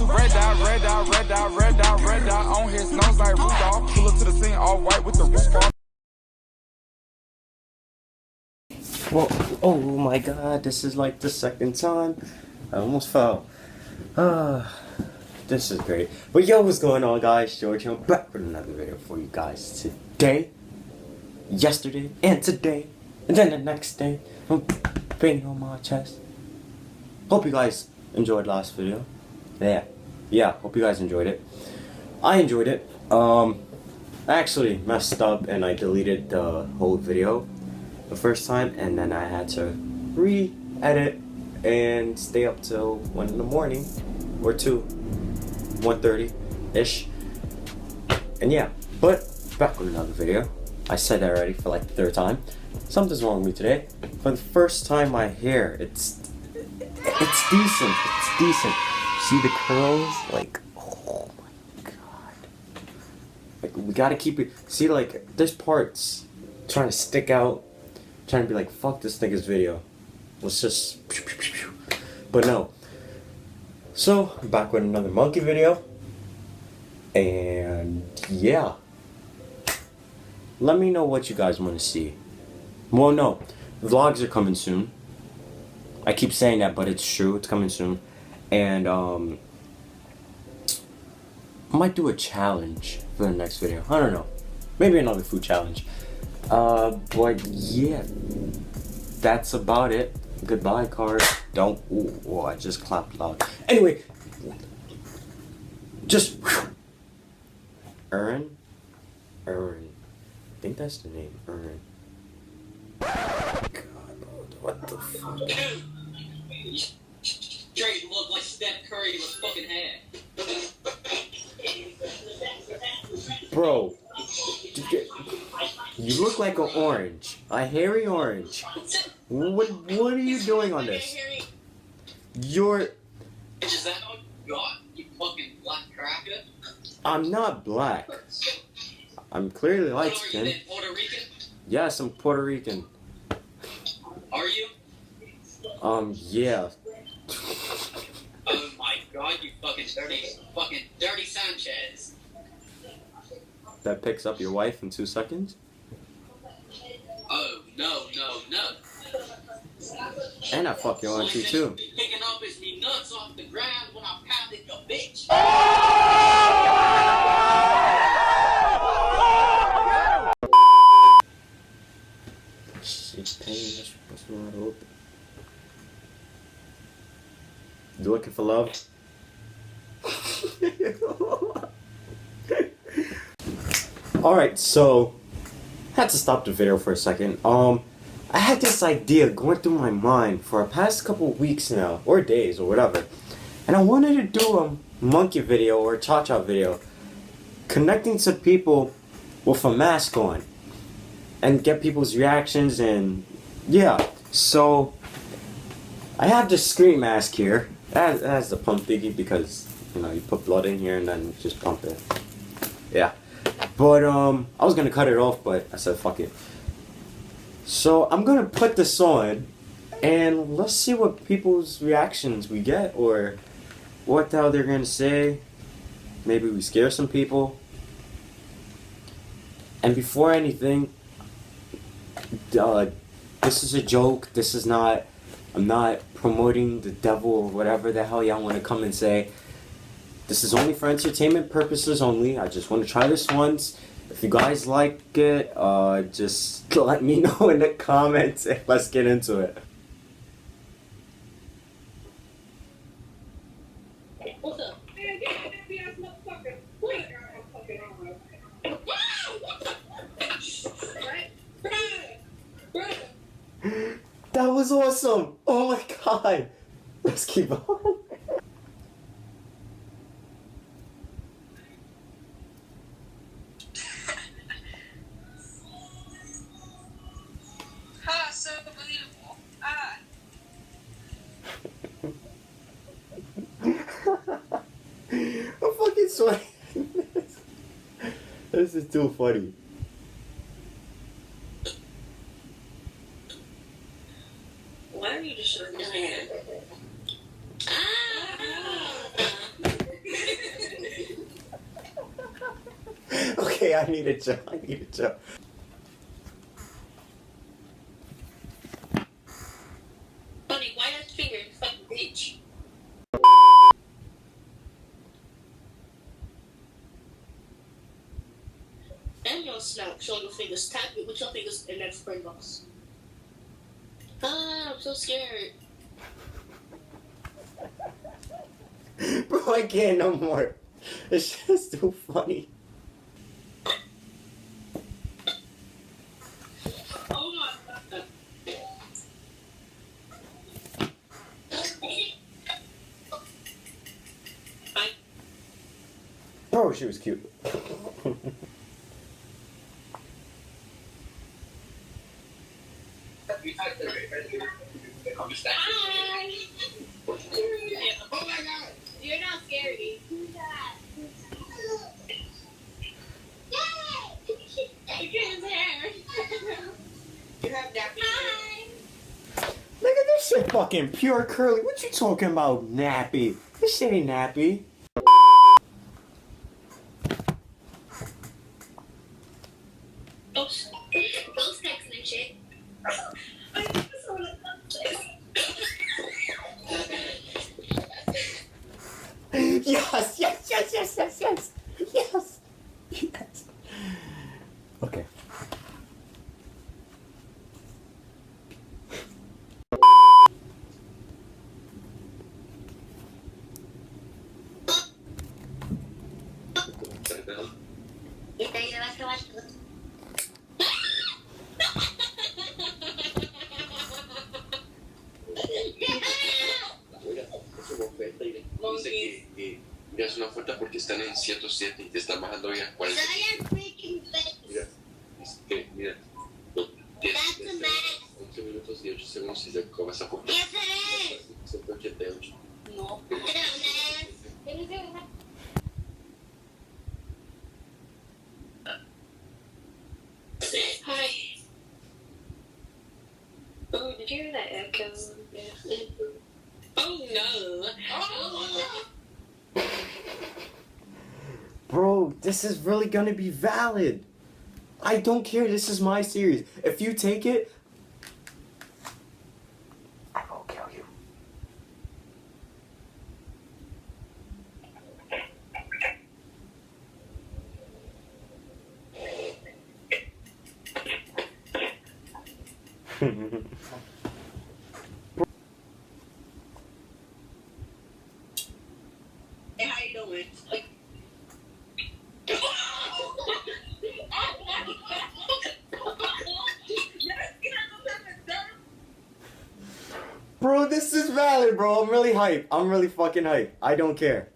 to red dot, red dot, red dot, red dot, red dot on his nose like Rudolph. Pull up to the scene all white with the roof off. Well, oh my god, this is like the second time. I almost fell. This is great. But yo, what's going on, guys? George, I'm back with another video for you guys today, yesterday, and today, and then the next day. I'm banging on my chest. Hope you guys enjoyed last video. Yeah, hope you guys enjoyed it. I enjoyed it. I actually messed up and I deleted the whole video the first time, and then I had to re-edit and stay up till 1 in the morning or 1:30-ish. And yeah, but back with another video. I said that already for like the third time. Something's wrong with me today. For the first time, my hair, it's decent. It's decent. See the curls? Like, oh my god. Like, we gotta keep it. See, like, there's parts trying to stick out. Trying to be like, fuck this nigga's video. Let's just. But no. So, I'm back with another monkey video. And yeah. Let me know what you guys want to see. Well, no. Vlogs are coming soon. I keep saying that, but it's true. It's coming soon. And, I might do a challenge for the next video. I don't know. Maybe another food challenge. But yeah. That's about it. Goodbye, card. Don't. Ooh, I just clapped loud. Anyway. Just. Aaron. I think that's the name. Aaron. God, what the fuck? Straight look like Steph Curry with fucking hair. Bro, you look like an orange, a hairy orange. What are you doing on this? You're. Is that all you got, you fucking black cracker? I'm not black. I'm clearly light skinned. Are you Puerto Rican? Yes, I'm Puerto Rican. Are you? Yeah. Oh my god, you fucking dirty Sanchez. That picks up your wife in 2 seconds? Oh, no. And I fuck your auntie too. Picking up his me nuts off the ground when I pounded your bitch. She's paying us for not open. You looking for love? Alright, so had to stop the video for a second. I had this idea going through my mind for the past couple of weeks now, or days, or whatever. And I wanted to do a monkey video or a cha-cha video connecting to people with a mask on and get people's reactions. And yeah, so I have this screen mask here. That has the pump thingy because, you know, you put blood in here and then just pump it. Yeah. But I was gonna cut it off, but I said fuck it. So I'm gonna put this on and let's see what people's reactions we get, or what the hell they're gonna say. Maybe we scare some people. And before anything, this is a joke. This is not, I'm not promoting the devil or whatever the hell y'all want to come and say. This is only for entertainment purposes only. I just want to try this once. If you guys like it, just let me know in the comments and let's get into it. What's up? That was awesome! Oh my god! Let's keep on. So believable. I'm fucking sweating. This is too funny. Why are you just showing your hand? okay, I need a chill. I need a chill. Funny, why that finger, you fucking bitch? And your snap, showing your fingers. Tap it with your fingers in that spring box. Ah, I'm so scared. Bro, I can't no more. It's just too funny. Oh my god. Bro, she was cute. Hi. Oh my god. You're not scary. Look at his hair. You have that. Hi. Look at this shit fucking pure curly. What you talking about, nappy? This shit ain't nappy. Those texting and shit. I just want to Yes, yes, yes, yes, yes, yes, yes, yes. Okay. Y te llevas a bajar. Dice que ya es una oferta porque están en 107 y te están bajando ya 40. Mira, dice que, mira, 11 minutos y 8 segundos si se come esa oferta. 188. No. Hi. Oh, did you hear that echo? Yeah. Oh no. Oh no. Bro, this is really gonna be valid. I don't care. This is my series. If you take it, I will kill you. Hey, how you doing? Bro, this is valid, bro. I'm really hype. I'm really fucking hype. I don't care.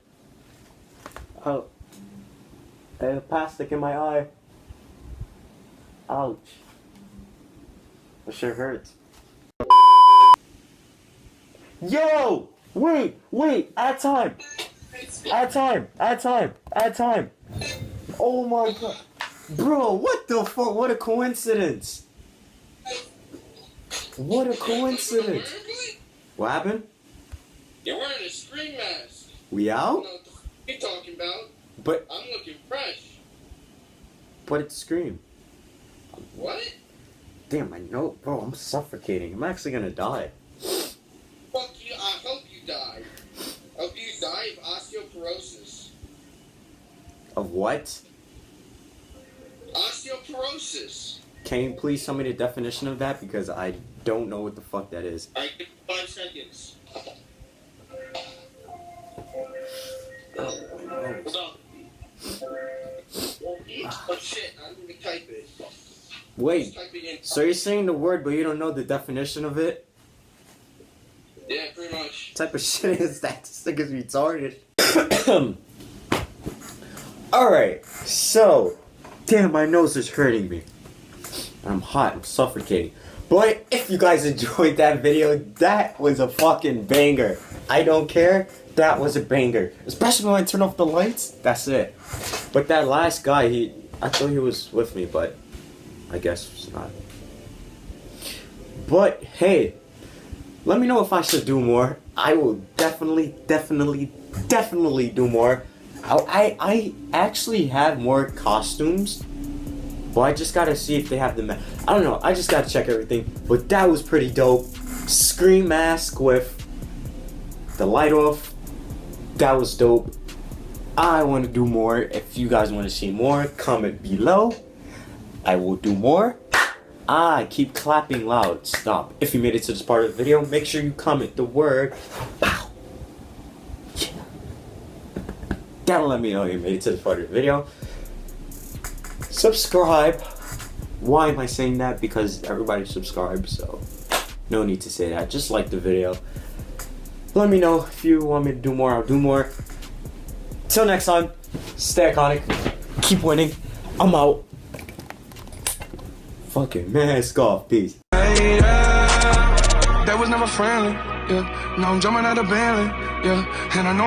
Oh. I have plastic in my eye. Ouch. That sure hurts. Yo! Wait! Add time! Add time! Oh my god. Bro, what the fuck? What a coincidence. What a coincidence. What happened? You're wearing a screen mask. We I out? don't know what the f- you're talking about. But I'm looking fresh. it's Scream. What? Damn, I know. Bro, I'm suffocating. I'm actually gonna die. Fuck you. I hope you die. I hope you die of osteoporosis. Of what? Osteoporosis. Can you please tell me the definition of that? Because I don't know what the fuck that is. I give 5 seconds. Hold on. Oh shit, I didn't even type it. Wait, Just type it in. so you're saying the word but you don't know the definition of it? Yeah, pretty much. What type of shit is that? This thing is retarded. Alright, so, damn, my nose is hurting me. I'm hot, I'm suffocating. But if you guys enjoyed that video, that was a fucking banger. I don't care, that was a banger. Especially when I turn off the lights, that's it. But that last guy, I thought he was with me, but I guess it's not. But hey, let me know if I should do more. I will definitely do more. I actually have more costumes, but I just gotta see if they have the I don't know. I just gotta check everything. But that was pretty dope. Scream mask with the light off. That was dope. I want to do more. If you guys want to see more, comment below. I will do more. Keep clapping loud. Stop. If you made it to this part of the video, make sure you comment the word BOW. Yeah. That'll let me know you made it to this part of the video. Subscribe. Why am I saying that? Because everybody subscribes, so no need to say that. Just like the video. Let me know if you want me to do more. I'll do more. Till next time, stay iconic. Keep winning. I'm out. Fucking mask off. Peace. Hey, yeah. That was never friendly. Yeah. Now I'm jumping out of Bentley. Yeah. And I know